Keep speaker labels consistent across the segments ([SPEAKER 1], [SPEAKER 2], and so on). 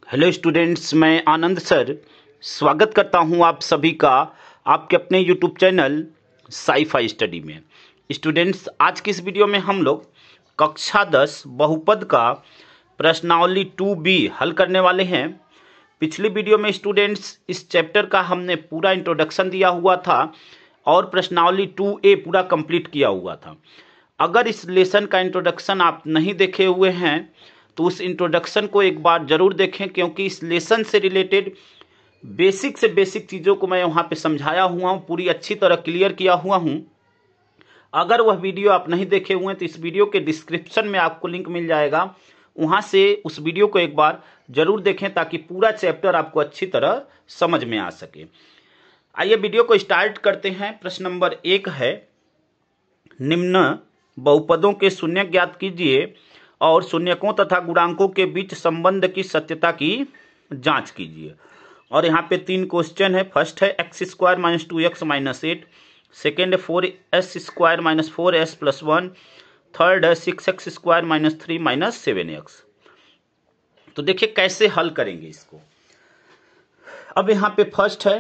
[SPEAKER 1] Hello students, मैं आनंद sir स्वागत करता हूं आप सभी का आपके अपने यूट्यूब चैनल साई-फाई स्टडी में। स्टूडेंट्स, आज की इस वीडियो में हम लोग कक्षा 10 बहुपद का प्रश्नावली 2B हल करने वाले हैं। पिछली वीडियो में स्टूडेंट्स इस चैप्टर का हमने पूरा इंट्रोडक्शन दिया हुआ था और प्रश्नावली 2A पूरा कंप्लीट किया हुआ था। अगर इस लेसन का इंट्रोडक्शन आप नहीं देखे हुए हैं तो उस इंट्रोडक्शन को एक बार जरूर देखें, क्योंकि इस लेसन से रिलेटेड बेसिक से बेसिक चीज़ों को मैं वहाँ पे समझाया हुआ हूँ, पूरी अच्छी तरह क्लियर किया हुआ हूँ। अगर वह वीडियो आप नहीं देखे हुए हैं तो इस वीडियो के डिस्क्रिप्शन में आपको लिंक मिल जाएगा, वहाँ से उस वीडियो को एक बार जरूर देखें ताकि पूरा चैप्टर आपको अच्छी तरह समझ में आ सके। आइए वीडियो को स्टार्ट करते हैं। प्रश्न नंबर 1 है, निम्न बहुपदों के शून्य ज्ञात कीजिए और शून्यकों तथा गुणांकों के बीच संबंध की सत्यता की जांच कीजिए। और यहाँ पे 3 क्वेश्चन है। फर्स्ट है x² - 2x - 8, सेकेंड है 4s² - 4s + 1, थर्ड है 6x² - 3 - 7x। तो देखिए कैसे हल करेंगे इसको। अब यहाँ पे फर्स्ट है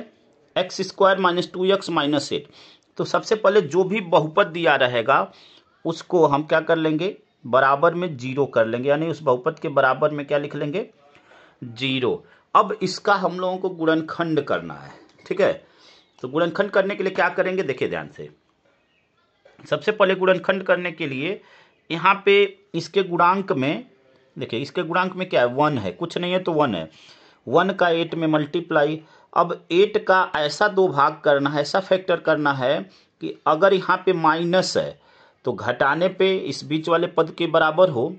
[SPEAKER 1] x² - 2x - 8। तो सबसे पहले जो भी बहुपद दिया रहेगा उसको हम क्या कर लेंगे, बराबर में 0 कर लेंगे, यानी उस बहुपद के बराबर में क्या लिख लेंगे, 0। अब इसका हम लोगों को गुणनखंड करना है, ठीक है। तो गुणनखंड करने के लिए क्या करेंगे, देखिए ध्यान से। सबसे पहले गुणनखंड करने के लिए यहाँ पे इसके गुणांक में देखिए, इसके गुणांक में क्या है, 1 है, कुछ नहीं है तो 1 है। 1 का 8 में मल्टीप्लाई। अब 8 का ऐसा 2 भाग करना है, ऐसा फैक्टर करना है कि अगर यहाँ पे माइनस है तो घटाने पे इस बीच वाले पद के बराबर हो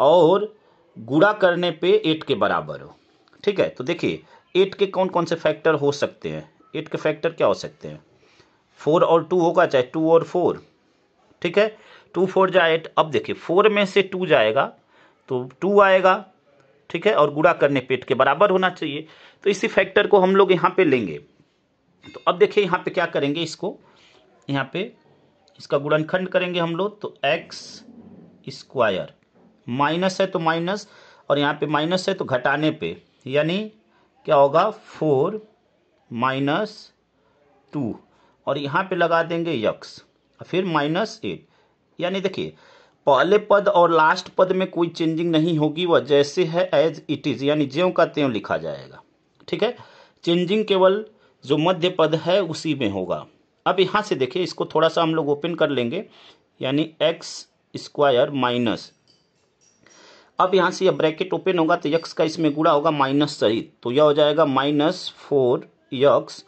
[SPEAKER 1] और गुणा करने पे 8 के बराबर हो, ठीक है। तो देखिए 8 के कौन कौन से फैक्टर हो सकते हैं। 8 के फैक्टर क्या हो सकते हैं, 4 और 2 होगा, चाहे 2 और 4, ठीक है। 2 4 जा 8। अब देखिए 4 में से 2 जाएगा तो 2 आएगा, ठीक है, और गुणा करने पे 8 के बराबर होना चाहिए। तो इसी फैक्टर को हम लोग यहाँ पे लेंगे। तो अब देखिए यहाँ पे क्या करेंगे, इसको यहाँ पे इसका गुणनखंड करेंगे हम लोग। तो x² माइनस है तो माइनस, और यहाँ पे माइनस है तो घटाने पे, यानी क्या होगा 4 - 2, और यहाँ पे लगा देंगे x, फिर -8। यानी देखिए पहले पद और लास्ट पद में कोई चेंजिंग नहीं होगी, वह जैसे है एज इट इज, यानी ज्यों का त्यों लिखा जाएगा, ठीक है। चेंजिंग केवल जो मध्य पद है उसी में होगा। अब यहाँ से देखिए इसको थोड़ा सा हम लोग ओपन कर लेंगे, यानी x² माइनस, अब यहाँ से यह ब्रैकेट ओपन होगा तो x का इसमें गुणा होगा माइनस सहित, तो यह हो जाएगा -4x,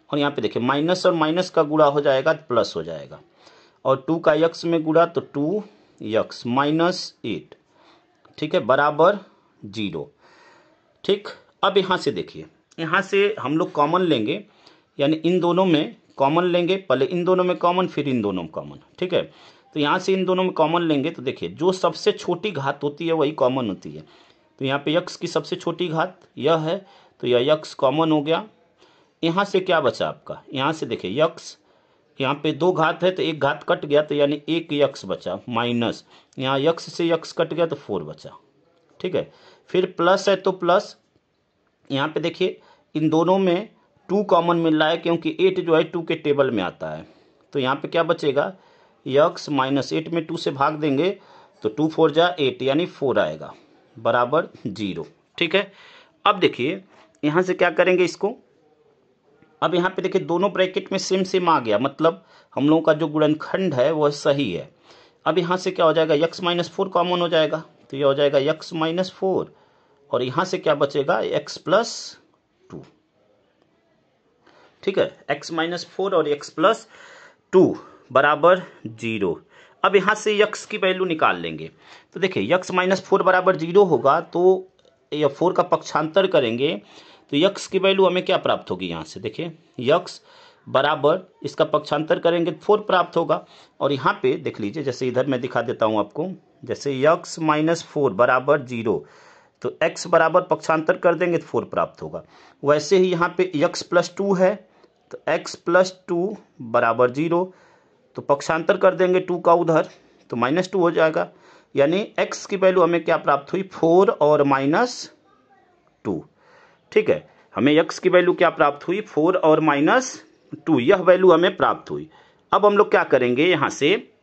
[SPEAKER 1] और यहाँ पे देखिए माइनस और माइनस का गुणा हो जाएगा तो प्लस हो जाएगा, और 2 का x में गुणा तो 2x -8, ठीक है, बराबर 0, ठीक। अब यहाँ से देखिए, यहाँ से हम लोग कॉमन लेंगे, यानी इन दोनों में कॉमन लेंगे, पहले इन दोनों में कॉमन फिर इन दोनों में कॉमन, ठीक है। तो यहाँ से इन दोनों में कॉमन लेंगे तो देखिए जो सबसे छोटी घात होती है वही कॉमन होती है। तो यहाँ पे x की सबसे छोटी घात यह है, तो यह x कॉमन हो गया। यहाँ से क्या बचा आपका, यहाँ से देखिए x, यहाँ पे 2 घात है तो 1 घात कट गया, तो यानी 1x बचा, माइनस यहाँ x से x कट गया तो 4 बचा, ठीक है। फिर प्लस है तो प्लस, यहाँ पे देखिए इन दोनों में 2 कॉमन मिल रहा है क्योंकि 8 जो है 2 के टेबल में आता है। तो यहाँ पे क्या बचेगा, x -8 में 2 से भाग देंगे तो 2 4 जा 8, यानी 4 आएगा, बराबर 0, ठीक है। अब देखिए यहाँ से क्या करेंगे इसको। अब यहाँ पे देखिए दोनों ब्रैकेट में सेम सेम आ गया, मतलब हम लोगों का जो गुणनखंड है वह सही है। अब यहाँ से क्या हो जाएगा, x -4 कॉमन हो जाएगा, तो यह हो जाएगा x -4, और यहाँ से क्या बचेगा, x + 2, ठीक है। x -4 और x + 2 बराबर 0। अब यहाँ से x की वैल्यू निकाल लेंगे। तो देखिए x -4 बराबर 0 होगा, तो यह 4 का पक्षांतर करेंगे तो x की वैल्यू हमें क्या प्राप्त होगी, यहाँ से देखिए x बराबर इसका पक्षांतर करेंगे तो 4 प्राप्त होगा। और यहाँ पे देख लीजिए, जैसे इधर मैं दिखा देता हूँ आपको, जैसे x -4 बराबर 0, तो x बराबर पक्षांतर कर देंगे तो 4 प्राप्त होगा। वैसे ही यहाँ पे x + 2 है, तो x + 2 बराबर 0, तो पक्षांतर कर देंगे 2 का उधर तो -2 हो जाएगा, यानी x की वैल्यू हमें क्या प्राप्त हुई, 4 और -2, -2। ठीक है, हमें x की वैल्यू क्या प्राप्त हुई, 4 और -2, यह वैल्यू हमें प्राप्त हुई। अब हम लोग क्या करेंगे, यहाँ से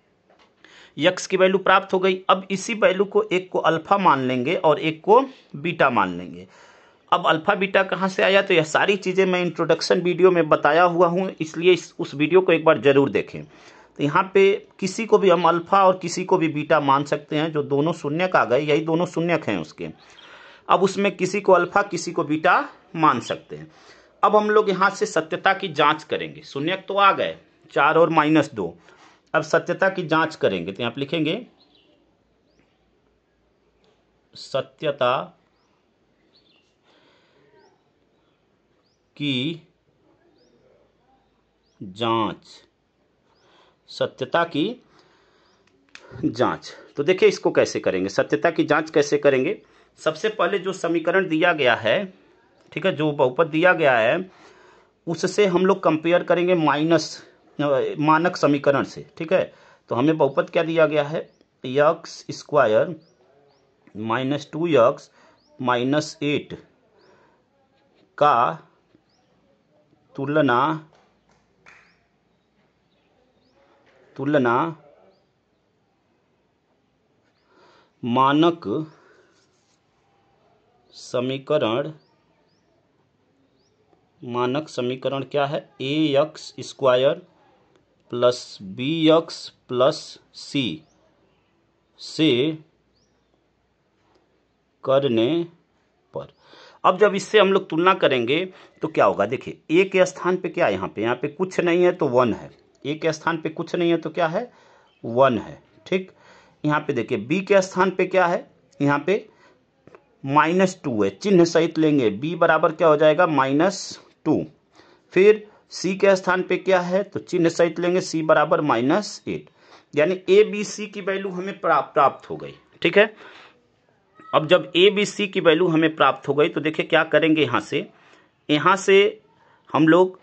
[SPEAKER 1] x की वैल्यू प्राप्त हो गई। अब इसी वैल्यू को एक को अल्फा मान लेंगे और एक को बीटा मान लेंगे। अब अल्फा बीटा कहाँ से आया, तो यह सारी चीज़ें मैं इंट्रोडक्शन वीडियो में बताया हुआ हूँ, इसलिए उस वीडियो को एक बार जरूर देखें। तो यहाँ पे किसी को भी हम अल्फा और किसी को भी बीटा मान सकते हैं, जो दोनों शून्यक आ गए, यही दोनों शून्यक हैं उसके। अब उसमें किसी को अल्फा किसी को बीटा मान सकते हैं। अब हम लोग यहाँ से सत्यता की जांच करेंगे। शून्यक तो आ गए 4 और -2, अब सत्यता की जांच करेंगे। तो यहाँ पे लिखेंगे सत्यता की जांच, सत्यता की जांच। तो देखिए इसको कैसे करेंगे, सत्यता की जांच कैसे करेंगे। सबसे पहले जो समीकरण दिया गया है, ठीक है, जो बहुपद दिया गया है उससे हम लोग कंपेयर करेंगे मानक समीकरण से। ठीक है, तो हमें बहुपद क्या दिया गया है, x² -2x -8 का तुलना मानक समीकरण क्या है, ax² + bx + c से करने पर। अब जब इससे हम लोग तुलना करेंगे तो क्या होगा, देखिए a के स्थान पे क्या है, यहाँ पे कुछ नहीं है तो 1 है, a के स्थान पे कुछ नहीं है तो क्या है, 1 है। ठीक, यहाँ पे देखिए b के स्थान पे क्या है, यहाँ पे -2 है, चिन्ह सहित लेंगे, b बराबर क्या हो जाएगा, -2। फिर c के स्थान पे क्या है, तो चिन्ह सहित लेंगे, c बराबर -8, यानी a b c की वैल्यू हमें प्राप्त हो गई। ठीक है, अब जब a b c की वैल्यू हमें प्राप्त हो गई तो देखिए क्या करेंगे, यहाँ से हम लोग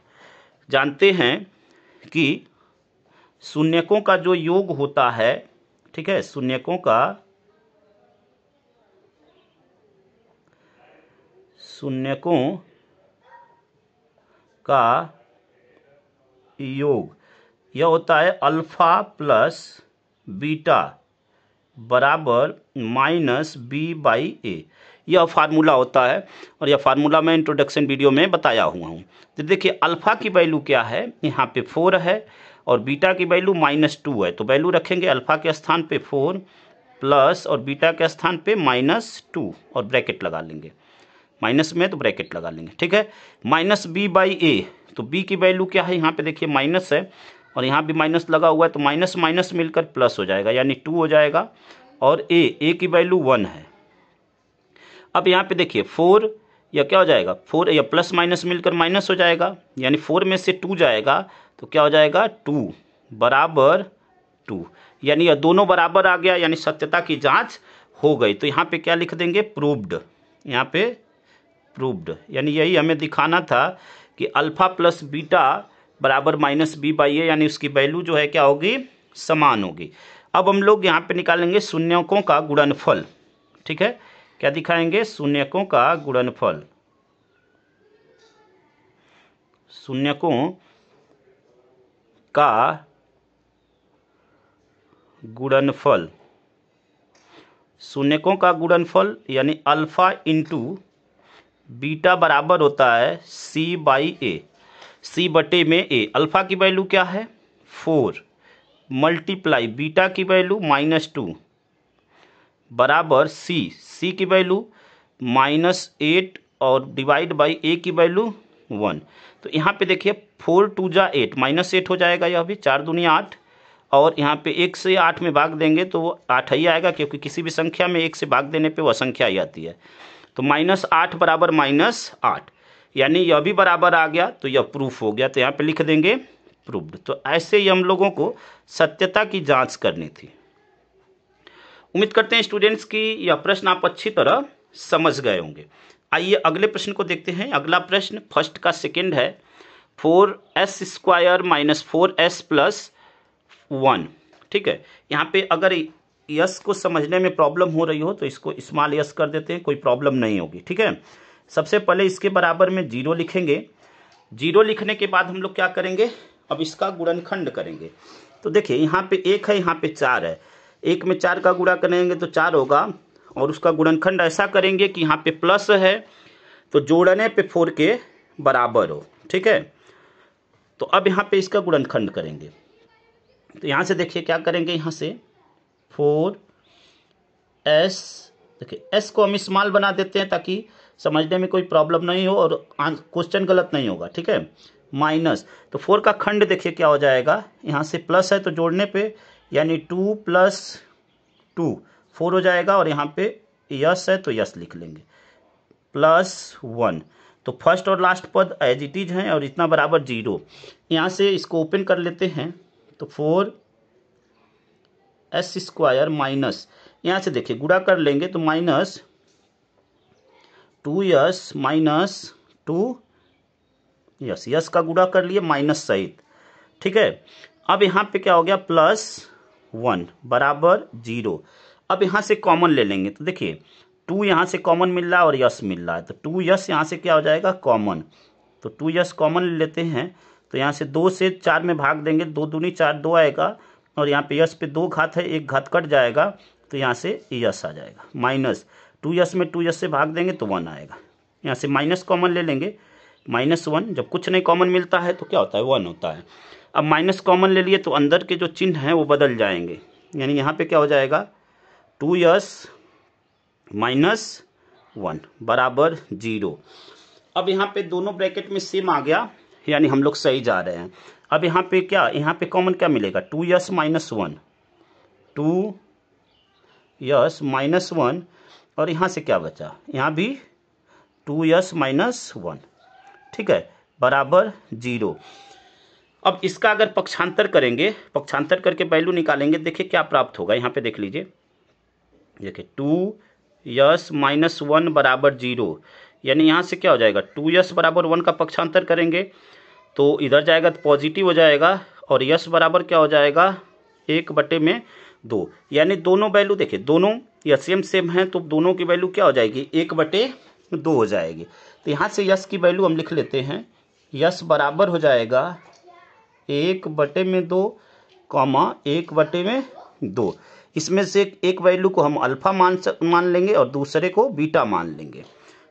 [SPEAKER 1] जानते हैं कि शून्यकों का जो योग होता है, ठीक है, शून्यकों का योग यह होता है अल्फा प्लस बीटा बराबर -b/a, यह फार्मूला होता है और यह फार्मूला मैं इंट्रोडक्शन वीडियो में बताया हुआ हूँ। तो देखिए अल्फा की वैल्यू क्या है, यहाँ पे 4 है और बीटा की वैल्यू -2 है, तो वैल्यू रखेंगे अल्फा के स्थान पे 4 प्लस और बीटा के स्थान पे -2 और ब्रैकेट लगा लेंगे, माइनस में तो ब्रैकेट लगा लेंगे। ठीक है, -b/a, तो b की वैल्यू क्या है, यहाँ पे देखिए माइनस है और यहाँ भी माइनस लगा हुआ है, तो माइनस माइनस मिलकर प्लस हो जाएगा, यानी 2 हो जाएगा। और a की वैल्यू 1 है। अब यहाँ पे देखिए 4 या क्या हो जाएगा, 4 या प्लस माइनस मिलकर माइनस हो जाएगा, यानी 4 में से 2 जाएगा तो क्या हो जाएगा, 2 बराबर 2, यानी यह दोनों बराबर आ गया, यानी सत्यता की जांच हो गई। तो यहाँ पे क्या लिख देंगे, प्रूव्ड, यहाँ पे प्रूव्ड, यानी यही हमें दिखाना था कि अल्फा प्लस बीटा बराबर -b/a, यानी उसकी वैल्यू जो है क्या होगी, समान होगी। अब हम लोग यहाँ पे निकालेंगे शून्यकों का गुणनफल। ठीक है, क्या दिखाएंगे, शून्यकों का गुणनफल, शून्यकों का गुणनफल, शून्यकों का गुणनफल यानी अल्फा इंटू बीटा बराबर होता है c/a, c/a। अल्फा की वैल्यू क्या है, 4 मल्टीप्लाई बीटा की वैल्यू -2 बराबर c की वैल्यू -8 और डिवाइड बाई a की वैल्यू 1। तो यहाँ पे देखिए 4 2 जा 8, -8 हो जाएगा, यह भी 4 दूनी 8, और यहाँ पे 1 से 8 में भाग देंगे तो वो 8 ही आएगा, क्योंकि किसी भी संख्या में 1 से भाग देने पे वह संख्या ही आती है। तो -8 बराबर -8, यानी यह भी बराबर आ गया, तो यह प्रूफ हो गया, तो यहाँ पे लिख देंगे प्रूव्ड। तो ऐसे ही हम लोगों को सत्यता की जांच करनी थी। उम्मीद करते हैं स्टूडेंट्स की यह प्रश्न आप अच्छी तरह समझ गए होंगे। आइए अगले प्रश्न को देखते हैं। अगला प्रश्न फर्स्ट का सेकंड है, 4s² - 4s + 1। ठीक है, यहाँ पे अगर यस को समझने में प्रॉब्लम हो रही हो तो इसको स्मॉल यस कर देते हैं, कोई प्रॉब्लम नहीं होगी। ठीक है, सबसे पहले इसके बराबर में 0 लिखेंगे। 0 लिखने के बाद हम लोग क्या करेंगे, अब इसका गुणनखंड करेंगे। तो देखिए यहाँ पे 1 है, यहाँ पे 4 है, 1 में 4 का गुणा करेंगे तो 4 होगा, और उसका गुणनखंड ऐसा करेंगे कि यहाँ पे प्लस है तो जोड़ने पे 4 के बराबर हो। ठीक है, तो अब यहाँ पे इसका गुणनखंड करेंगे। तो यहाँ से देखिए क्या करेंगे, यहाँ से 4s, देखिए s को हम स्मॉल बना देते हैं ताकि समझने में कोई प्रॉब्लम नहीं हो और क्वेश्चन गलत नहीं होगा। ठीक है, माइनस, तो 4 का खंड देखिए क्या हो जाएगा, यहाँ से प्लस है तो जोड़ने पे यानी 2 + 2 4 हो जाएगा, और यहाँ पे यस है तो यस लिख लेंगे, +1। तो फर्स्ट और लास्ट पद एज इट इज हैं और इतना बराबर 0। यहाँ से इसको ओपन कर लेते हैं तो 4s² माइनस, यहाँ से देखिए गुणा कर लेंगे तो माइनस 2s माइनस 2 यस का गुणा कर लिए माइनस सहित। ठीक है, अब यहाँ पे क्या हो गया, +1 बराबर 0। अब यहाँ से कॉमन ले लेंगे तो देखिए 2 यहाँ से कॉमन मिल रहा है और यस मिल रहा है, तो 2s यहाँ से क्या हो जाएगा, कॉमन। तो 2s कॉमन ले लेते हैं, तो यहाँ से 2 से 4 में भाग देंगे, 2 दूनी 4 2 आएगा, और यहाँ पे यस पे 2 घात है, 1 घात कट जाएगा, तो यहाँ से यस आ जाएगा। माइनस 2s में 2s से भाग देंगे तो 1 आएगा। यहाँ से माइनस कॉमन ले लेंगे, -1, जब कुछ नहीं कॉमन मिलता है तो क्या होता है, 1 होता है। अब माइनस कॉमन ले लिए तो अंदर के जो चिन्ह हैं वो बदल जाएंगे, यानी यहाँ पे क्या हो जाएगा, 2s -1 बराबर 0। अब यहाँ पे दोनों ब्रैकेट में सेम आ गया, यानी हम लोग सही जा रहे हैं। अब यहाँ पे क्या, यहाँ पे कॉमन क्या मिलेगा, 2s -1, 2s -1, और यहाँ से क्या बचा, यहाँ भी 2s -1। ठीक है, बराबर 0। अब इसका अगर पक्षांतर करेंगे, पक्षांतर करके वैल्यू निकालेंगे, देखिए क्या प्राप्त होगा। यहाँ पे देख लीजिए, देखिए 2s -1 बराबर 0, यानी यहाँ से क्या हो जाएगा, 2s बराबर 1 का पक्षांतर करेंगे तो इधर जाएगा तो पॉजिटिव हो जाएगा, और यस बराबर क्या हो जाएगा, 1/2, यानी दोनों वैल्यू देखिए दोनों या सेम हैं, तो दोनों की वैल्यू क्या हो जाएगी, 1/2 हो जाएगी। तो यहाँ से यस की वैल्यू हम लिख लेते हैं, यस बराबर हो जाएगा 1/2, 1/2। इसमें से एक वैल्यू को हम अल्फा मान लेंगे और दूसरे को बीटा मान लेंगे।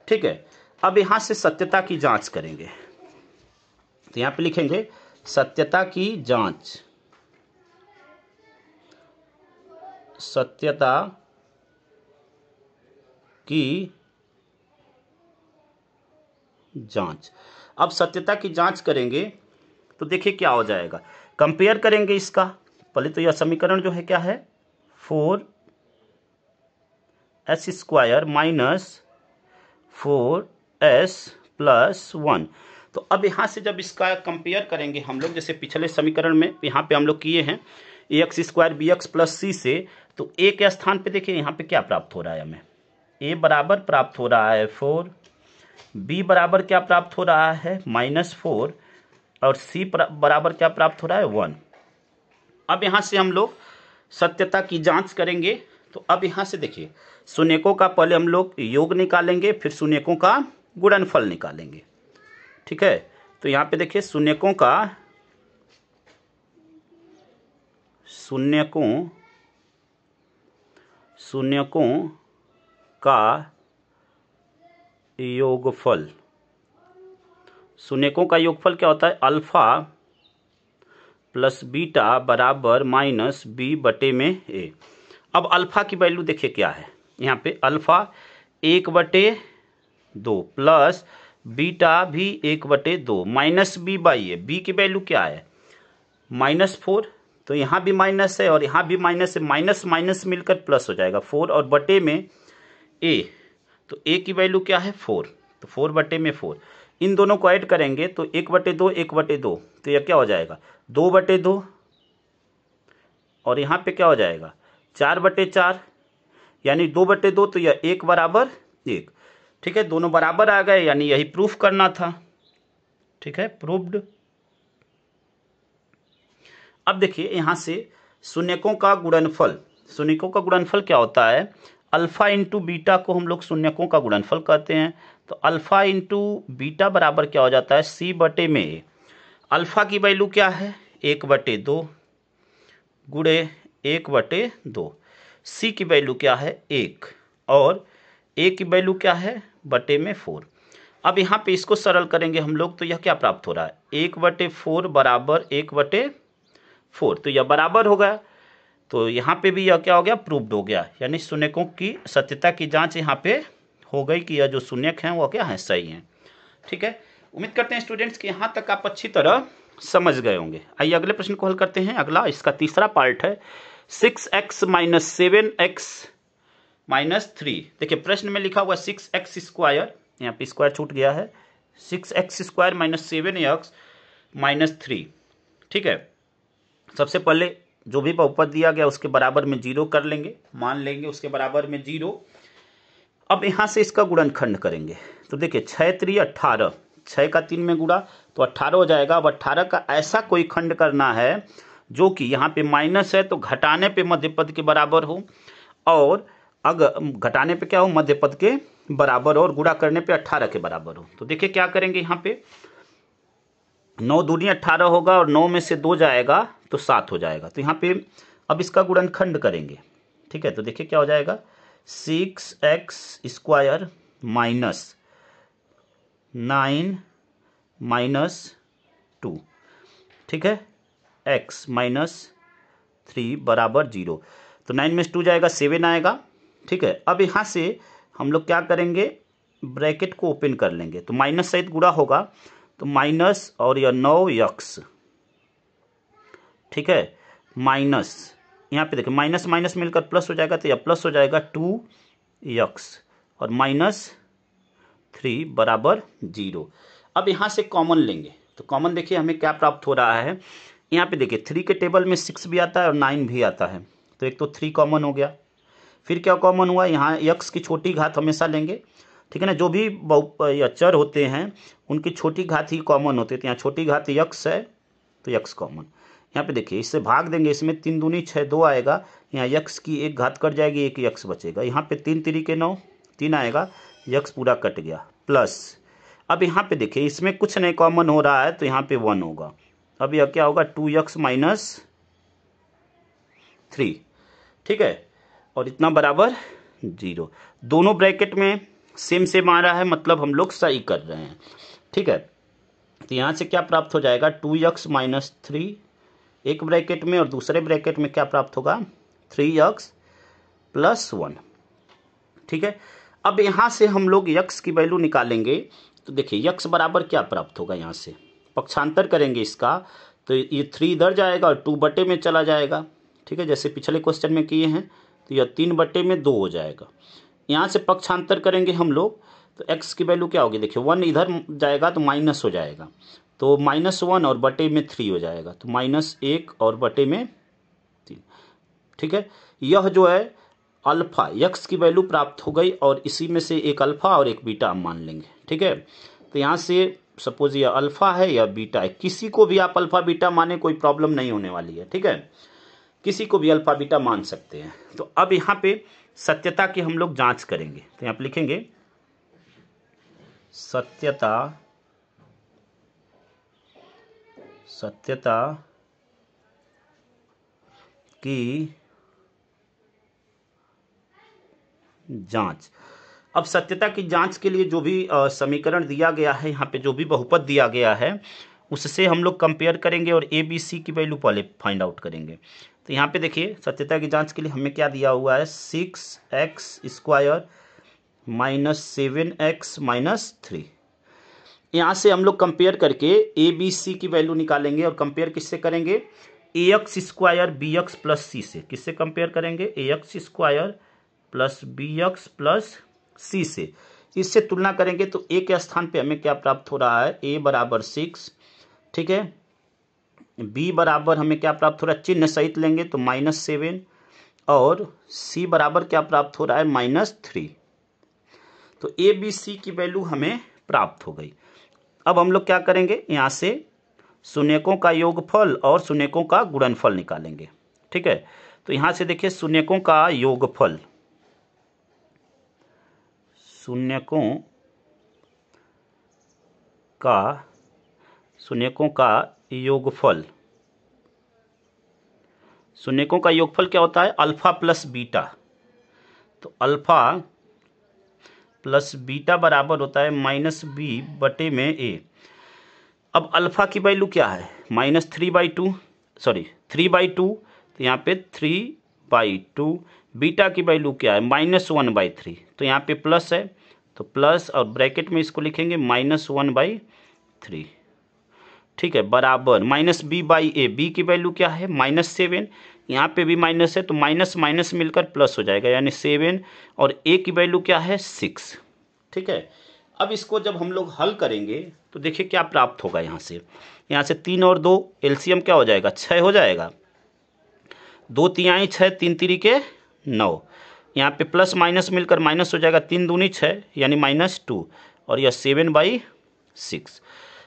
[SPEAKER 1] ठीक है, अब यहाँ से सत्यता की जांच करेंगे, तो यहाँ पे लिखेंगे सत्यता की जांच, सत्यता की जांच। अब सत्यता की जांच करेंगे तो देखिए क्या हो जाएगा, कंपेयर करेंगे इसका। पहले तो यह समीकरण जो है क्या है, 4s² माइनस 4s + 1। तो अब यहाँ से जब इसका कंपेयर करेंगे हम लोग, जैसे पिछले समीकरण में यहाँ पे हम लोग किए हैं ax² bx + c से, तो a के स्थान पे देखिए यहाँ पे क्या प्राप्त हो रहा है, हमें a बराबर प्राप्त हो रहा है 4, b बराबर क्या प्राप्त हो रहा है -4, और c बराबर क्या प्राप्त हो रहा है 1। अब यहाँ से हम लोग सत्यता की जांच करेंगे, तो अब यहाँ से देखिए शून्यकों का पहले हम लोग योग निकालेंगे, फिर शून्यकों का गुणनफल निकालेंगे। ठीक है, तो यहाँ पे देखिए शून्यकों का योगफल, शून्यकों का योगफल क्या होता है, अल्फा + बीटा बराबर -b/a। अब अल्फा की वैल्यू देखिए क्या है, यहाँ पे अल्फा 1/2 प्लस बीटा भी 1/2 -b/a। बी की वैल्यू क्या है, -4, तो यहाँ भी माइनस है और यहाँ भी माइनस है, माइनस माइनस मिलकर प्लस हो जाएगा 4, और बटे में a, तो a की वैल्यू क्या है 4, तो 4/4। इन दोनों को ऐड करेंगे तो 1/2 1/2, तो यह क्या हो जाएगा 2/2, और यहाँ पे क्या हो जाएगा 4/4, यानी 2/2, तो यह 1 बराबर 1। ठीक है, दोनों बराबर आ गए, यानी यही प्रूफ करना था। ठीक है, प्रूव्ड। अब देखिए यहाँ से शून्यकों का गुणनफल, शून्यकों का गुणनफल क्या होता है, अल्फा × बीटा को हम लोग शून्यकों का गुणनफल कहते हैं। तो अल्फा इंटू बीटा बराबर क्या हो जाता है, सी बटे में ए। अल्फा की वैल्यू क्या है, 1/2 गुणे 1/2। सी की वैल्यू क्या है, 1, और ए की वैल्यू क्या है, बटे में 4। अब यहाँ पे इसको सरल करेंगे हम लोग तो यह क्या प्राप्त हो रहा है, 1/4 बराबर 1/4, तो यह बराबर होगा। तो यहाँ पे भी यह क्या हो गया, प्रूव्ड हो गया, यानी शून्यकों की सत्यता की जांच यहाँ पे हो गई कि यह जो शून्यक हैं वो क्या है, सही हैं। ठीक है, उम्मीद करते हैं स्टूडेंट्स कि यहाँ तक आप अच्छी तरह समझ गए होंगे। आइए अगले प्रश्न को हल करते हैं। अगला इसका तीसरा पार्ट है 6x - 7x - 3। देखिए प्रश्न में लिखा हुआ 6x², यहाँ पे स्क्वायर छूट गया है, 6x² - 7x - 3। ठीक है, सबसे पहले जो भी बहुपद दिया गया उसके बराबर में 0 कर लेंगे, मान लेंगे उसके बराबर में 0। अब यहाँ से इसका गुणनखंड करेंगे तो देखिए 6 3 18, 6 का 3 में गुणा तो 18 हो जाएगा। अब 18 का ऐसा कोई खंड करना है जो कि यहाँ पे माइनस है तो घटाने पे मध्य पद के बराबर हो, और अगर घटाने पे क्या हो, मध्य पद के बराबर हो, और गुणा करने पे 18 के बराबर हो। तो देखिए क्या करेंगे, यहाँ पे 9 दूनी 18 होगा और 9 में से 2 जाएगा तो 7 हो जाएगा। तो यहाँ पे अब इसका गुणनखंड करेंगे। ठीक है, तो देखिए क्या हो जाएगा, 6x² - 9 - 2, ठीक है, x - 3 बराबर 0। तो 9 में से 2 जाएगा 7 आएगा। ठीक है, अब यहाँ से हम लोग क्या करेंगे, ब्रैकेट को ओपन कर लेंगे तो माइनस सहित गुणा होगा, तो माइनस और यह 9x, ठीक है, माइनस यहाँ पे देखिए माइनस माइनस मिलकर प्लस हो जाएगा तो यह प्लस हो जाएगा 2x और -3 बराबर 0। अब यहाँ से कॉमन लेंगे तो कॉमन देखिए हमें क्या प्राप्त हो रहा है, यहाँ पे देखिए 3 के टेबल में 6 भी आता है और 9 भी आता है, तो एक तो 3 कॉमन हो गया। फिर क्या कॉमन हुआ, यहाँ x की छोटी घात हमेशा लेंगे, ठीक है ना, जो भी चर होते हैं उनकी छोटी घात ही कॉमन होती है, तो यहाँ छोटी घात x है तो x कॉमन। यहाँ पे देखिए इससे भाग देंगे, इसमें 3 दूनी 6 2 आएगा, यहाँ x की एक घात कट जाएगी, एक x बचेगा, यहाँ पे 3 3 के 9 3 आएगा, x पूरा कट गया, प्लस अब यहाँ पे देखिए इसमें कुछ नहीं कॉमन हो रहा है तो यहाँ पे 1 होगा। अब यह क्या होगा, 2x - 3, ठीक है, और इतना बराबर 0। दोनों ब्रैकेट में सेम सेम आ रहा है, मतलब हम लोग सही कर रहे हैं। ठीक है, तो यहाँ से क्या प्राप्त हो जाएगा, 2x - 3 एक ब्रैकेट में, और दूसरे ब्रैकेट में क्या प्राप्त होगा, 3x + 1। ठीक है, अब यहाँ से हम लोग x की वैल्यू निकालेंगे तो देखिए x बराबर क्या प्राप्त होगा, यहाँ से पक्षांतर करेंगे इसका तो ये 3 इधर जाएगा और 2 बटे में चला जाएगा। ठीक है, जैसे पिछले क्वेश्चन में किए हैं, तो यह 3 बटे में 2 हो जाएगा। यहाँ से पक्षांतर करेंगे हम लोग तो x की वैल्यू क्या होगी, देखिए 1 इधर जाएगा तो माइनस हो जाएगा, तो -1 और बटे में 3 हो जाएगा, तो -1 और बटे में 3। ठीक है, यह जो है अल्फा x की वैल्यू प्राप्त हो गई, और इसी में से एक अल्फा और एक बीटा हम मान लेंगे। ठीक है, तो यहाँ से सपोज यह अल्फा है या बीटा है, किसी को भी आप अल्फा बीटा माने, कोई प्रॉब्लम नहीं होने वाली है। ठीक है, किसी को भी अल्फा बीटा मान सकते हैं। तो अब यहाँ पे सत्यता की हम लोग जांच करेंगे, तो यहाँ पे लिखेंगे सत्यता की जांच। अब सत्यता की जांच के लिए जो भी समीकरण दिया गया है, यहाँ पे जो भी बहुपद दिया गया है उससे हम लोग कंपेयर करेंगे और ए बी सी की वैल्यू पहले फाइंड आउट करेंगे। तो यहाँ पे देखिए सत्यता की जांच के लिए हमें क्या दिया हुआ है, 6x² - 7x - 3। यहाँ से हम लोग कंपेयर करके ए बी सी की वैल्यू निकालेंगे, और कंपेयर किससे करेंगे, ax² bx + c से। किससे कंपेयर करेंगे, ax² + bx + c से। इससे तुलना करेंगे तो a के स्थान पे हमें क्या प्राप्त हो रहा है, a बराबर 6, ठीक है, b बराबर हमें क्या प्राप्त हो रहा है, चिन्ह सहित लेंगे तो -7, और c बराबर क्या प्राप्त हो रहा है, -3। तो a b c की वैल्यू हमें प्राप्त हो गई। अब हम लोग क्या करेंगे, यहाँ से शून्यकों का योगफल और शून्यकों का गुणनफल निकालेंगे। ठीक है, तो यहाँ से देखिए शून्यकों का योगफल, शून्यकों का योगफल। शून्यकों का योगफल क्या होता है? Alpha plus beta. तो अल्फा प्लस बीटा बराबर होता है -b/a। अब अल्फा की वैल्यू क्या है? -3/2, सॉरी 3/2, तो यहाँ पे 3/2। बीटा की वैल्यू क्या है? -1/3, तो यहाँ पे प्लस है, तो प्लस और ब्रैकेट में इसको लिखेंगे -1/3। ठीक है, बराबर -b/a। बी की वैल्यू क्या है? -7। यहाँ पे भी माइनस है, तो माइनस माइनस मिलकर प्लस हो जाएगा, यानी 7। और a की वैल्यू क्या है? 6। ठीक है, अब इसको जब हम लोग हल करेंगे तो देखिए क्या प्राप्त होगा। यहाँ से 3 और 2 एलसीएम क्या हो जाएगा? 6 हो जाएगा। 2 तिहाई 6, 3 तिरिके 9। यहाँ पे प्लस माइनस मिलकर माइनस हो जाएगा, 3 दूनी 6 यानी -2, और यह 7/6।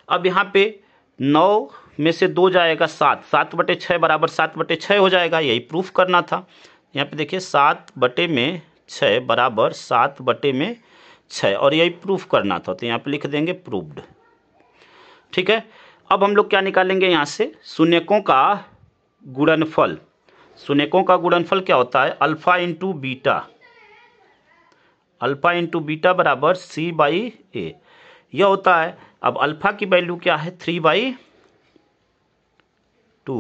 [SPEAKER 1] अब यहाँ पे 9 में से 2 जाएगा 7, 7/6 बराबर 7/6 हो जाएगा। यही प्रूफ करना था। यहाँ पे देखिए 7/6 बराबर 7/6, और यही प्रूफ करना था, तो यहाँ पे लिख देंगे प्रूव्ड। ठीक है, अब हम लोग क्या निकालेंगे? यहाँ से शून्यकों का गुणनफल। शून्यकों का गुणनफल क्या होता है? Alpha into beta. Alpha into beta बराबर c/a यह होता है। अब अल्फा की वैल्यू क्या है? 3/2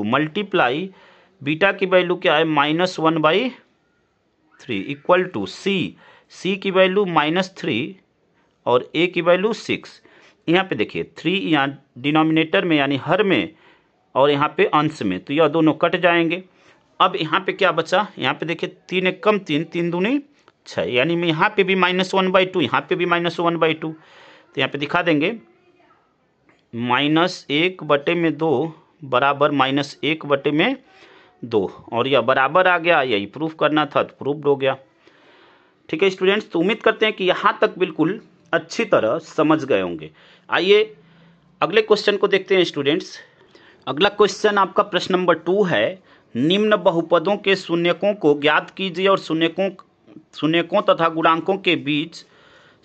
[SPEAKER 1] मल्टीप्लाई बीटा की वैल्यू क्या है? -1/3 इक्वल टू सी की वैल्यू -3 और a की वैल्यू 6। यहाँ पे देखिए 3 यहाँ डिनोमिनेटर में यानी हर में, और यहाँ पे अंश में, तो यह दोनों कट जाएंगे। अब यहाँ पे क्या बचा? यहाँ पे देखिए 3 एक कम 3, 3 दूनी 6, यानी मैं यहाँ पे भी -1/2, यहाँ पे भी -1/2, तो यहाँ पे दिखा देंगे -1/2 बराबर -1/2, और यह बराबर आ गया। यही प्रूफ करना था, तो प्रूफ्ड हो गया। ठीक है स्टूडेंट्स, तो उम्मीद करते हैं कि यहाँ तक बिल्कुल अच्छी तरह समझ गए होंगे। आइए अगले क्वेश्चन को देखते हैं स्टूडेंट्स। अगला क्वेश्चन आपका प्रश्न नंबर 2 है, निम्न बहुपदों के शून्यकों को ज्ञात कीजिए और शून्यकों तथा गुणांकों के बीच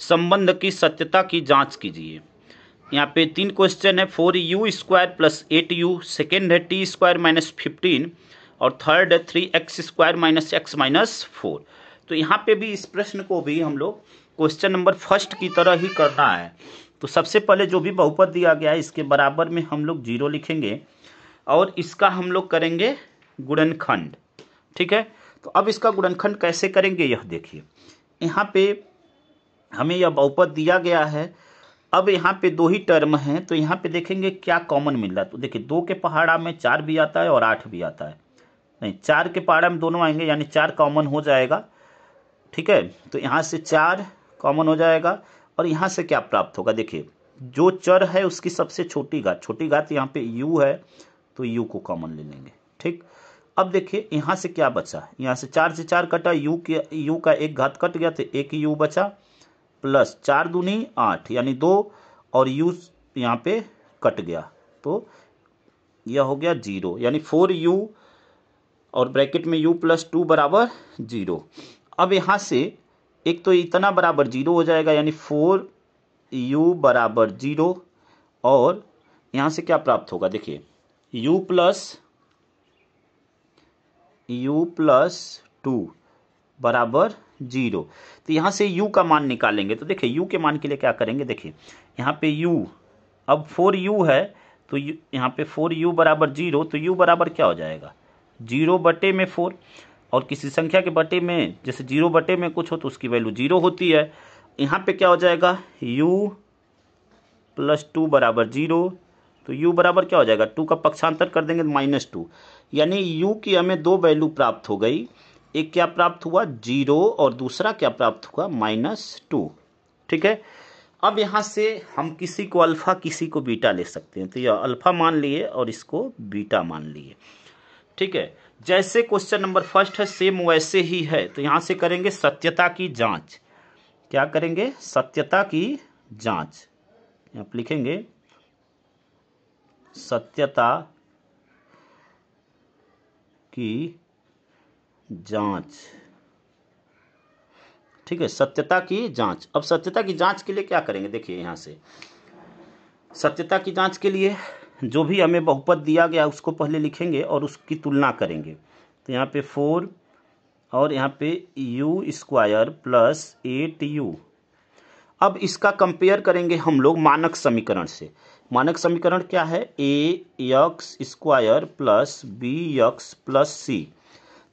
[SPEAKER 1] संबंध की सत्यता की जांच कीजिए। यहाँ पे 3 क्वेश्चन है। 4u² + 8u, सेकेंड है t² - 15, और थर्ड है 3x² - x - 4। तो यहाँ पे भी इस प्रश्न को भी हम लोग क्वेश्चन नंबर फर्स्ट की तरह ही करना है। तो सबसे पहले जो भी बहुपद दिया गया है इसके बराबर में हम लोग 0 लिखेंगे, और इसका हम लोग करेंगे गुणनखंड। ठीक है, तो अब इसका गुणनखंड कैसे करेंगे यह देखिए। यहाँ पे हमें यह बहुपद दिया गया है। अब यहाँ पे 2 ही टर्म हैं, तो यहाँ पे देखेंगे क्या कॉमन मिल रहा है। तो देखिए 2 के पहाड़ा में 4 भी आता है और 8 भी आता है। नहीं, 4 के पहाड़ा में दोनों आएंगे, यानी 4 कॉमन हो जाएगा। ठीक है, तो यहाँ से 4 कॉमन हो जाएगा, और यहाँ से क्या प्राप्त होगा? देखिए जो चर है उसकी सबसे छोटी घात यहाँ पे u है, तो u को कॉमन ले लेंगे। ठीक, अब देखिए यहाँ से क्या बचा? यहाँ से 4 से 4 कटा, u का एक घात कट गया, तो एक u बचा, प्लस 4 दूनी 8 यानी 2, और u यहाँ पे कट गया, तो यह हो गया 0, यानी 4u और ब्रैकेट में u + 2 बराबर 0। अब यहाँ से एक तो इतना बराबर 0 हो जाएगा, यानी 4u बराबर 0, और यहाँ से क्या प्राप्त होगा? देखिए u + 2 बराबर 0। तो यहाँ से u का मान निकालेंगे। तो देखिए u के मान के लिए क्या करेंगे? देखिए यहाँ पे u, अब 4u है, तो यहाँ पे 4u बराबर 0, तो u बराबर क्या हो जाएगा? 0/4। और किसी संख्या के बटे में, जैसे 0/में में कुछ हो तो उसकी वैल्यू 0 होती है। यहाँ पे क्या हो जाएगा? u + 2 बराबर 0, तो u बराबर क्या हो जाएगा? 2 का पक्षांतर कर देंगे तो -2, यानी u की हमें 2 वैल्यू प्राप्त हो गई। एक क्या प्राप्त हुआ? 0, और दूसरा क्या प्राप्त हुआ? -2। ठीक है, अब यहाँ से हम किसी को अल्फा किसी को बीटा ले सकते हैं। तो यह अल्फा मान लिए और इसको बीटा मान लिए। ठीक है, जैसे क्वेश्चन नंबर फर्स्ट है सेम वैसे ही है। तो यहाँ से करेंगे सत्यता की जांच। क्या करेंगे? सत्यता की जांच। यहाँ पे लिखेंगे सत्यता की जांच। ठीक है, सत्यता की जांच। अब सत्यता की जांच के लिए क्या करेंगे? देखिए यहाँ से सत्यता की जांच के लिए जो भी हमें बहुपद दिया गया उसको पहले लिखेंगे और उसकी तुलना करेंगे। तो यहाँ पे 4 और यहाँ पे यू स्क्वायर प्लस 8u। अब इसका कंपेयर करेंगे हम लोग मानक समीकरण से। मानक समीकरण क्या है? A X square plus B X plus C.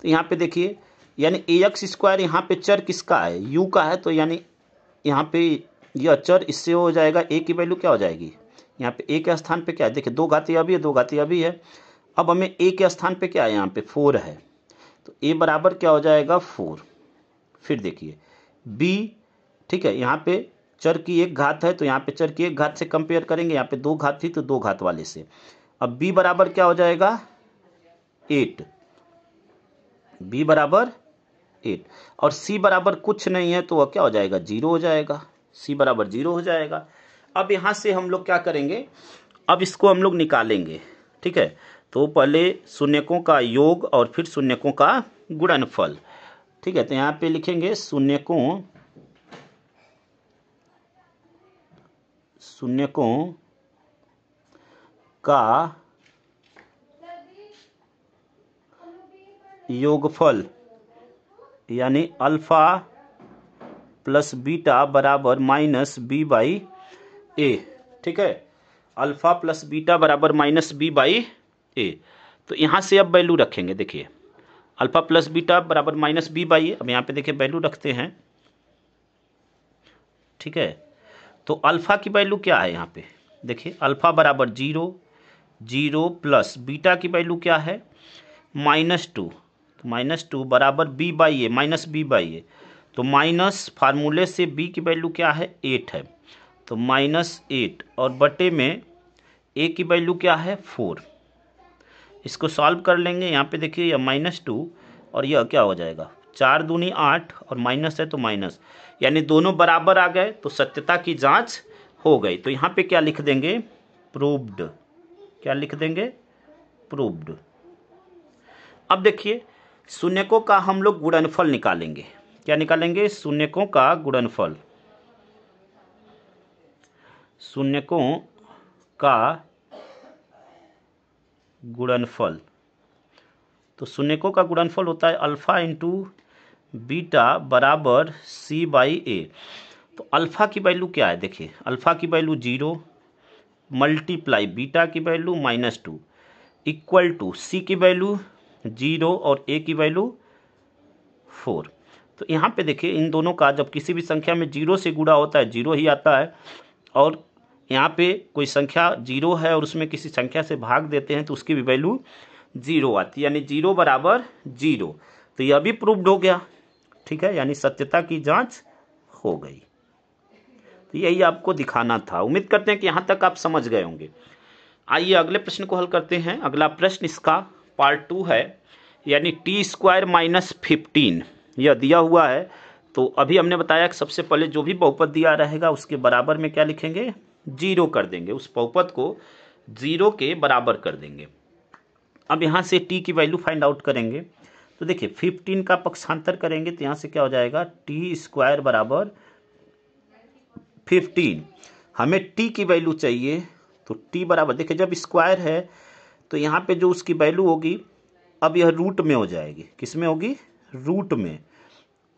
[SPEAKER 1] तो यहाँ पे देखिए, यानी ए एक्स स्क्वायर यहाँ पे चर किसका है? यू का है। तो यानी यहाँ पे यह चर इससे हो जाएगा, ए की वैल्यू क्या हो जाएगी? यहाँ पे ए के स्थान पे क्या है? देखिए 2 घातीय अभी है, 2 घातीय अभी है। अब हमें ए के स्थान पे क्या है? यहाँ पे 4 है। तो ए बराबर क्या हो जाएगा? 4। फिर देखिए बी, ठीक है, यहाँ पे चर की 1 घात है तो यहाँ पे चर की 1 घात से कंपेयर करेंगे। यहाँ पे 2 घात थी तो 2 घात वाले से। अब बी बराबर क्या हो जाएगा? 8। बी बराबर 8 और सी बराबर कुछ नहीं है तो वह क्या हो जाएगा? 0 हो जाएगा। सी बराबर 0 हो जाएगा। अब यहाँ से हम लोग क्या करेंगे? अब इसको हम लोग निकालेंगे, ठीक है। तो पहले शून्यकों का योग और फिर शून्यकों का गुणनफल, ठीक है। तो यहाँ पे लिखेंगे शून्यकों का योगफल, यानी अल्फा प्लस बीटा बराबर माइनस बी बाई ए, ठीक है। अल्फा प्लस बीटा बराबर माइनस बी बाई ए। तो यहाँ से अब वैल्यू रखेंगे। देखिए अल्फा प्लस बीटा बराबर माइनस बी बाई ए। अब यहाँ पे देखिए वैल्यू रखते हैं, ठीक है। तो अल्फा की वैल्यू क्या है? यहाँ पे देखिए अल्फा बराबर 0, 0 प्लस बीटा की वैल्यू क्या है? -2। तो -2 बराबर B by A, minus B by A. तो माइनस फार्मूले से बी की वैल्यू क्या है? 8 है। तो -8 और बटे में ए की वैल्यू क्या है? 4। इसको सॉल्व कर लेंगे। यहाँ पे देखिए यह -2 और यह क्या हो जाएगा? 4 दूनी 8 और माइनस है तो माइनस, यानी दोनों बराबर आ गए तो सत्यता की जांच हो गई। तो यहाँ पे क्या लिख देंगे? प्रूव्ड। क्या लिख देंगे? प्रूव्ड। अब देखिए शून्यकों का हम लोग गुणनफल निकालेंगे। क्या निकालेंगे? शून्यकों का गुणनफल। शून्यकों का गुणनफल। तो शून्यकों का गुणनफल होता है अल्फा इंटू बीटा बराबर सी बाई ए। तो अल्फा की वैल्यू क्या है? देखिए अल्फा की वैल्यू 0 मल्टीप्लाई बीटा की वैल्यू -2 इक्वल टू सी की वैल्यू 0 और ए की वैल्यू 4। तो यहाँ पे देखिए इन दोनों का जब किसी भी संख्या में 0 से गुणा होता है 0 ही आता है, और यहाँ पे कोई संख्या 0 है और उसमें किसी संख्या से भाग देते हैं तो उसकी भी वैल्यू 0 आती है, यानी 0 बराबर 0। तो यह भी प्रूव्ड हो गया, ठीक है, यानी सत्यता की जांच हो गई। तो यही आपको दिखाना था। उम्मीद करते हैं कि यहाँ तक आप समझ गए होंगे। आइए अगले प्रश्न को हल करते हैं। अगला प्रश्न इसका पार्ट 2 है, यानी t² - 15 यह दिया हुआ है। तो अभी हमने बताया कि सबसे पहले जो भी बहुपद दिया रहेगा उसके बराबर में क्या लिखेंगे? 0 कर देंगे। उस बहुपद को 0 के बराबर कर देंगे। अब यहाँ से t की वैल्यू फाइंड आउट करेंगे। तो देखिए 15 का पक्षांतर करेंगे तो यहाँ से क्या हो जाएगा? t² बराबर 15। हमें t की वैल्यू चाहिए तो t बराबर, देखिए जब स्क्वायर है तो यहाँ पे जो उसकी वैल्यू होगी अब यह रूट में हो जाएगी। किस में होगी? रूट में।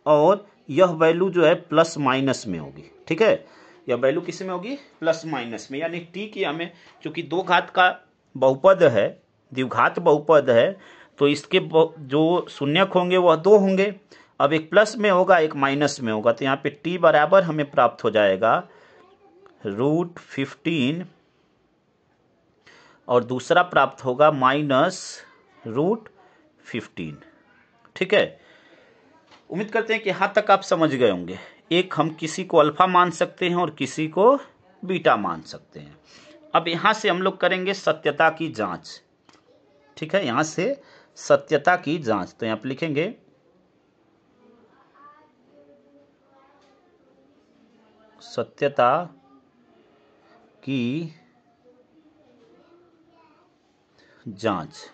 [SPEAKER 1] और यह वैल्यू जो है प्लस माइनस में होगी, ठीक है। यह वैल्यू किस में होगी? प्लस माइनस में। यानी t की हमें, चूंकि 2 घात का बहुपद है, द्विघात बहुपद है, तो इसके जो शून्यक होंगे वह 2 होंगे। अब एक प्लस में होगा एक माइनस में होगा। तो यहाँ पे t बराबर हमें प्राप्त हो जाएगा √15 और दूसरा प्राप्त होगा -√15, ठीक है। उम्मीद करते हैं कि यहाँ तक आप समझ गए होंगे। एक हम किसी को अल्फा मान सकते हैं और किसी को बीटा मान सकते हैं। अब यहाँ से हम लोग करेंगे सत्यता की जांच, ठीक है। यहाँ से सत्यता की जांच, तो यहाँ पे लिखेंगे सत्यता की जांच,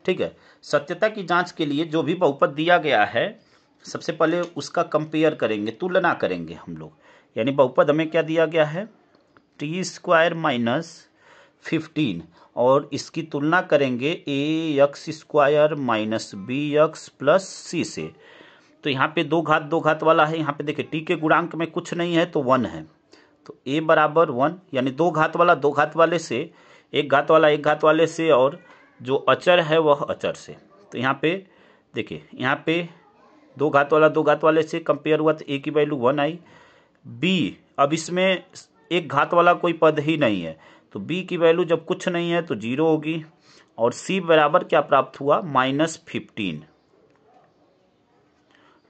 [SPEAKER 1] ठीक है। सत्यता की जांच के लिए जो भी बहुपद दिया गया है सबसे पहले उसका कंपेयर करेंगे, तुलना करेंगे हम लोग। यानी बहुपद हमें क्या दिया गया है? टी स्क्वायर माइनस 15 और इसकी तुलना करेंगे A X square minus B X plus C से। तो यहाँ पे दो घात वाला है, यहाँ पे देखिए टी के गुणांक में कुछ नहीं है तो 1 है, तो ए बराबर 1, यानी दो घात वाला दो घात वाले से, एक घात वाला एक घात वाले से, और जो अचर है वह अचर से। तो यहाँ पे देखिए, यहाँ पे दो घात वाला दो घात वाले से कंपेयर हुआ तो ए की वैल्यू 1 आई। बी, अब इसमें एक घात वाला कोई पद ही नहीं है तो बी की वैल्यू जब कुछ नहीं है तो 0 होगी। और सी बराबर क्या प्राप्त हुआ, -15।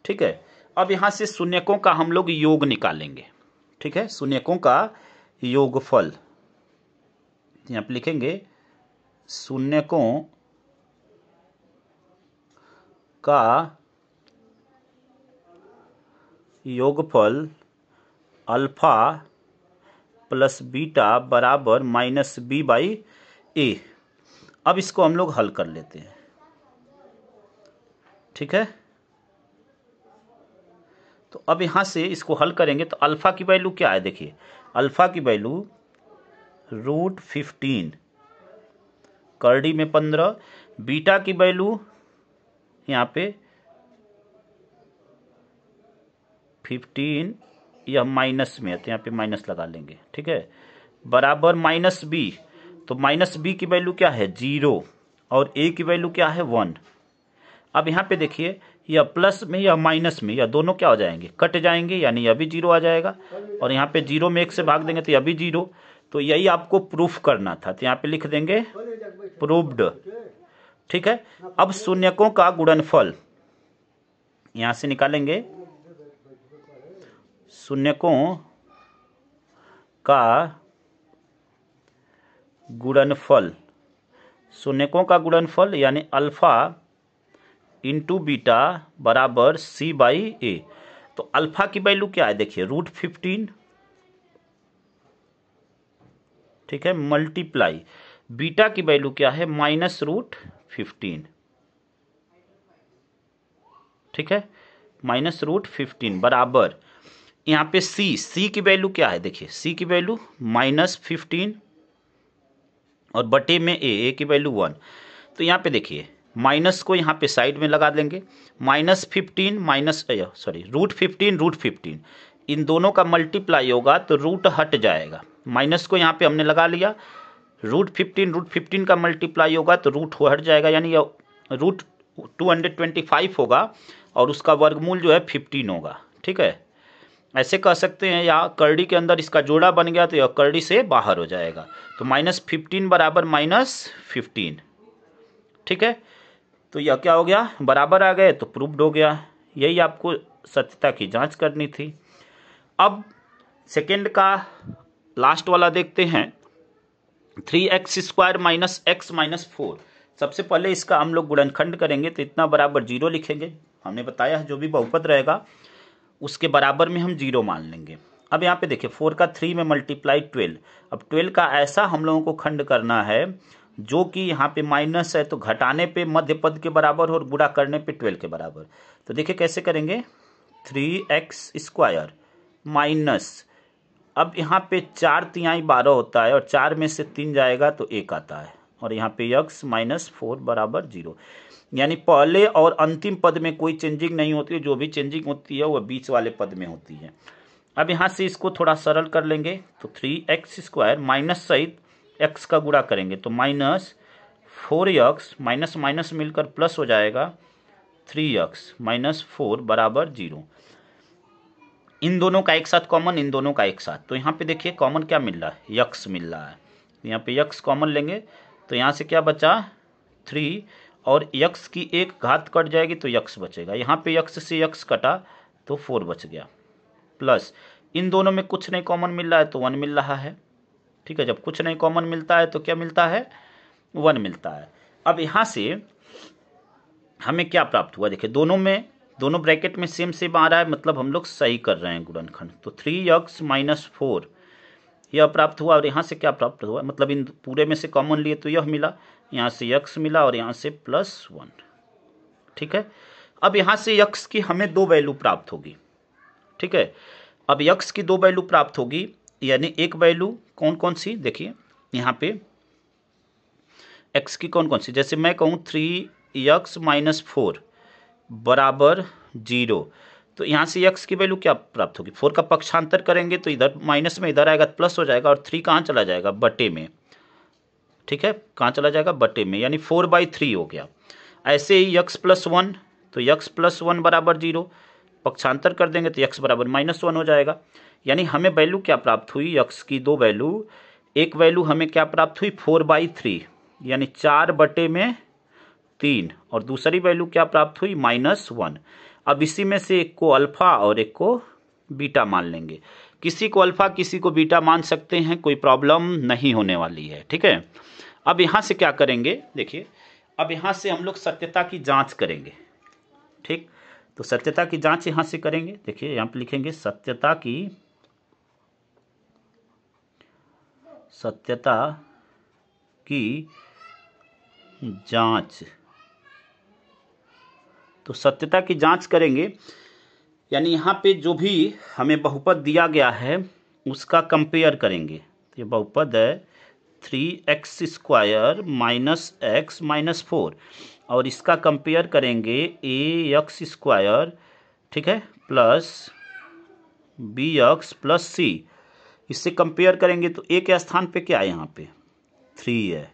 [SPEAKER 1] ठीक है, अब यहां से शून्यकों का हम लोग योग निकालेंगे। ठीक है, शून्यकों का योगफल यहां पे लिखेंगे, शून्यकों का योगफल अल्फा प्लस बीटा बराबर -b/a। अब इसको हम लोग हल कर लेते हैं। ठीक है, तो अब यहां से इसको हल करेंगे तो अल्फा की वैल्यू क्या है, देखिए अल्फा की वैल्यू √15, करड़ी में 15, बीटा की वैल्यू यहाँ पे 15, यह माइनस में है तो यहाँ पे माइनस लगा लेंगे। ठीक है, बराबर -b, तो -b की वैल्यू क्या है 0 और a की वैल्यू क्या है 1। अब यहाँ पे देखिए, यह प्लस में या माइनस में, यह दोनों क्या हो जाएंगे, कट जाएंगे, यानी यह भी 0 आ जाएगा, और यहाँ पे 0 में 1 से भाग देंगे तो यह भी 0। तो यही आपको प्रूफ करना था, तो यहाँ पे लिख देंगे प्रूव्ड। ठीक है, अब शून्यकों का गुणनफल यहां से निकालेंगे, शून्यकों का गुणनफल, शून्यकों का गुणनफल यानी अल्फा इंटू बीटा बराबर c/a। तो अल्फा की वैल्यू क्या है, देखिए √15, ठीक है, मल्टीप्लाई बीटा की वैल्यू क्या है -√15। ठीक है, -√15 बराबर यहाँ पे c की वैल्यू क्या है, देखिए c की वैल्यू -15 और बटे में a की वैल्यू 1। तो यहाँ पे देखिए माइनस को यहाँ पे साइड में लगा देंगे, √15 इन दोनों का मल्टीप्लाई होगा तो रूट हट जाएगा। माइनस को यहाँ पे हमने लगा लिया, √15 का मल्टीप्लाई होगा तो रूट हट जाएगा, यानी √225 होगा और उसका वर्गमूल जो है 15 होगा। ठीक है, ऐसे कह सकते हैं, या करड़ी के अंदर इसका जोड़ा बन गया तो यह करड़ी से बाहर हो जाएगा, तो -15 बराबर -15। ठीक है, तो यह क्या हो गया, बराबर आ गए तो प्रूव्ड हो गया। यही आपको सत्यता की जांच करनी थी। अब सेकेंड का लास्ट वाला देखते हैं, 3x² - x - 4। सबसे पहले इसका हम लोग गुणनखंड करेंगे तो इतना बराबर 0 लिखेंगे। हमने बताया है जो भी बहुपद रहेगा उसके बराबर में हम 0 मान लेंगे। अब यहाँ पे देखिए 4 का 3 में मल्टीप्लाई 12। अब 12 का ऐसा हम लोगों को खंड करना है जो कि यहाँ पे माइनस है तो घटाने पे मध्य पद के बराबर हो और गुणा करने पे 12 के बराबर। तो देखिए कैसे करेंगे, 3x² माइनस, अब यहाँ पे 4 तिहाई 12 होता है और 4 में से 3 जाएगा तो 1 आता है, और यहाँ पे x - 4 बराबर 0। यानी पहले और अंतिम पद में कोई चेंजिंग नहीं होती है, जो भी चेंजिंग होती है वह बीच वाले पद में होती है। अब यहाँ से इसको थोड़ा सरल कर लेंगे तो 3x² माइनस सहित x का गुणा करेंगे तो -4x, माइनस माइनस मिलकर प्लस हो जाएगा 3x - 4 बराबर 0। इन दोनों का एक साथ कॉमन, इन दोनों का एक साथ, तो यहाँ पे देखिए कॉमन क्या मिल रहा है, x मिल रहा है। यहाँ पे x कॉमन लेंगे तो यहाँ से क्या बचा 3, और x की एक घात कट जाएगी तो x बचेगा। यहाँ पे x से x कटा तो 4 बच गया, प्लस इन दोनों में कुछ नहीं कॉमन मिल रहा है तो 1 मिल रहा है। ठीक है, जब कुछ नहीं कॉमन मिलता है तो क्या मिलता है, 1 मिलता है। अब यहाँ से हमें क्या प्राप्त हुआ, देखिए दोनों ब्रैकेट में सेम आ रहा है, मतलब हम लोग सही कर रहे हैं गुणनखंड। तो 3x - 4 यह प्राप्त हुआ, और यहाँ से क्या प्राप्त हुआ, मतलब इन पूरे में से कॉमन लिए तो यह मिला, यहाँ से x मिला और यहाँ से +1। ठीक है, अब यहाँ से x की हमें 2 वैल्यू प्राप्त होगी। ठीक है, अब x की 2 वैल्यू प्राप्त होगी, यानी एक वैल्यू कौन कौन सी, देखिए यहाँ पे x की कौन कौन सी, जैसे मैं कहूँ 3x - 4 बराबर 0, तो यहाँ से x की वैल्यू क्या प्राप्त होगी, 4 का पक्षांतर करेंगे तो इधर माइनस में इधर आएगा तो प्लस हो जाएगा, और 3 कहाँ चला जाएगा, बटे में, ठीक है, कहाँ चला जाएगा, बटे में, यानी 4/3 हो गया। ऐसे ही x + 1, तो x + 1 बराबर 0, पक्षांतर कर देंगे तो x बराबर -1 हो जाएगा। यानी हमें वैल्यू क्या प्राप्त हुई, x की दो वैल्यू, एक वैल्यू हमें क्या प्राप्त हुई 4/3 यानी 4/3, और दूसरी वैल्यू क्या प्राप्त हुई -1। अब इसी में से एक को अल्फा और एक को बीटा मान लेंगे, किसी को अल्फा किसी को बीटा मान सकते हैं, कोई प्रॉब्लम नहीं होने वाली है, ठीक है। अब यहाँ से क्या करेंगे, देखिए अब यहाँ से हम लोग सत्यता की जांच करेंगे, ठीक, तो सत्यता की जांच यहाँ से करेंगे। देखिए यहाँ पे लिखेंगे सत्यता की जांच, तो सत्यता की जांच करेंगे, यानी यहाँ पे जो भी हमें बहुपद दिया गया है उसका कंपेयर करेंगे। तो ये बहुपद है 3x² - x - 4, और इसका कंपेयर करेंगे ax², ठीक है, प्लस bx + c, इससे कंपेयर करेंगे तो a के स्थान पे क्या है, यहाँ पे 3 है,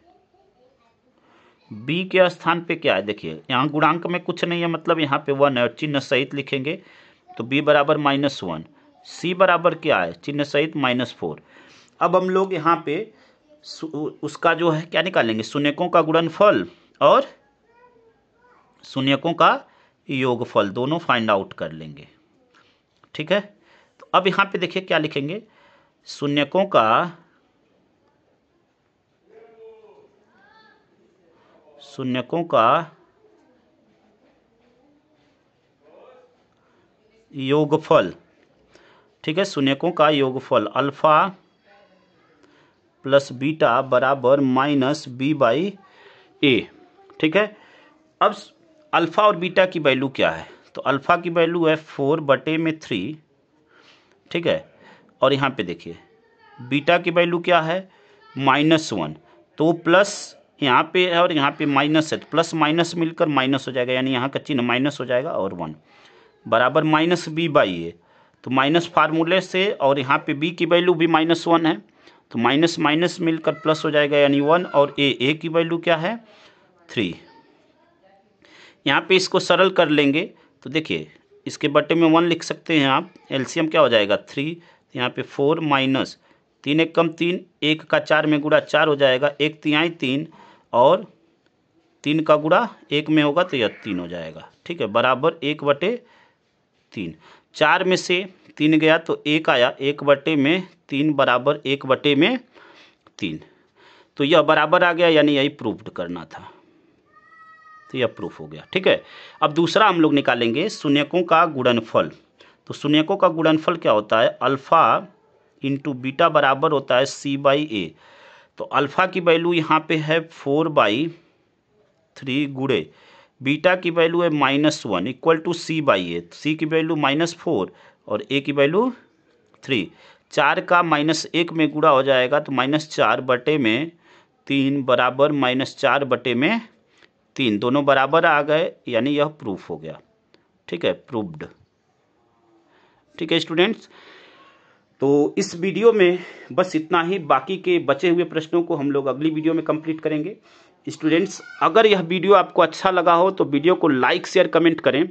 [SPEAKER 1] b के स्थान पे क्या है, देखिए यहाँ गुणांक में कुछ नहीं है, मतलब यहाँ पे 1 है, और चिन्ह सहित लिखेंगे तो b बराबर -1, c बराबर क्या है, चिन्ह सहित -4। अब हम लोग यहाँ पे उसका जो है क्या निकालेंगे, शून्यकों का गुणनफल और शून्यकों का योगफल, दोनों फाइंड आउट कर लेंगे, ठीक है। तो अब यहाँ पे देखिए क्या लिखेंगे, शून्यकों का योगफल, ठीक है, शून्यकों का योगफल अल्फा + बीटा बराबर -b/a, ठीक है। अब अल्फा और बीटा की वैल्यू क्या है, तो अल्फा की वैल्यू है 4/3, ठीक है, और यहाँ पे देखिए बीटा की वैल्यू क्या है -1, तो प्लस यहाँ पे है और यहाँ पे माइनस है, तो प्लस माइनस मिलकर माइनस हो जाएगा, यानी यहाँ का चिन्ह माइनस हो जाएगा, और 1 बराबर -b/a, तो माइनस फार्मूले से, और यहाँ पे b की वैल्यू भी -1 है, तो माइनस माइनस मिलकर प्लस हो जाएगा, यानी 1, और a की वैल्यू क्या है 3। यहाँ पे इसको सरल कर लेंगे तो देखिए इसके बटे में 1 लिख सकते हैं आप, एलसीएम क्या हो जाएगा 3, तो यहाँ पे 4 - 3 × 1 = 3, 1 का 4 में गुणा 4 हो जाएगा, 1×3 = 3, और 3 का गुणा 1 में होगा तो यह 3 हो जाएगा, ठीक है, बराबर 1/3। 4 में से 3 गया तो 1 आया, 1/3 बराबर 1/3, तो यह बराबर आ गया, यानी यही प्रूव्ड करना था, तो यह प्रूफ हो गया, ठीक है। अब दूसरा हम लोग निकालेंगे शून्यकों का गुणनफल, तो शून्यकों का गुणनफल क्या होता है, अल्फा × बीटा बराबर होता है c/a, तो अल्फा की वैल्यू यहाँ पे है 4/3 गुणे बीटा की वैल्यू है -1 = c/a, c की वैल्यू -4 और a की वैल्यू 3, 4 का -1 में गुणा हो जाएगा तो -4/3 बराबर -4/3, दोनों बराबर आ गए, यानी यह प्रूफ हो गया, ठीक है, प्रूव्ड, ठीक है स्टूडेंट्स। तो इस वीडियो में बस इतना ही, बाकी के बचे हुए प्रश्नों को हम लोग अगली वीडियो में कंप्लीट करेंगे। स्टूडेंट्स, अगर यह वीडियो आपको अच्छा लगा हो तो वीडियो को लाइक शेयर कमेंट करें,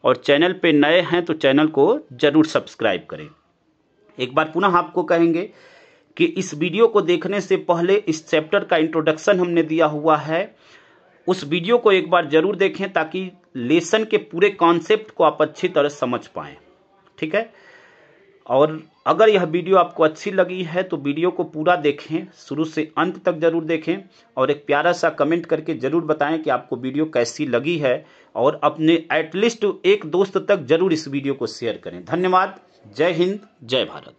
[SPEAKER 1] और चैनल पे नए हैं तो चैनल को जरूर सब्सक्राइब करें। एक बार पुनः आपको कहेंगे कि इस वीडियो को देखने से पहले इस चैप्टर का इंट्रोडक्शन हमने दिया हुआ है, उस वीडियो को एक बार जरूर देखें ताकि लेसन के पूरे कॉन्सेप्ट को आप अच्छी तरह समझ पाएं, ठीक है। और अगर यह वीडियो आपको अच्छी लगी है तो वीडियो को पूरा देखें, शुरू से अंत तक जरूर देखें, और एक प्यारा सा कमेंट करके जरूर बताएं कि आपको वीडियो कैसी लगी है, और अपने एटलीस्ट एक दोस्त तक जरूर इस वीडियो को शेयर करें। धन्यवाद। जय हिंद, जय भारत।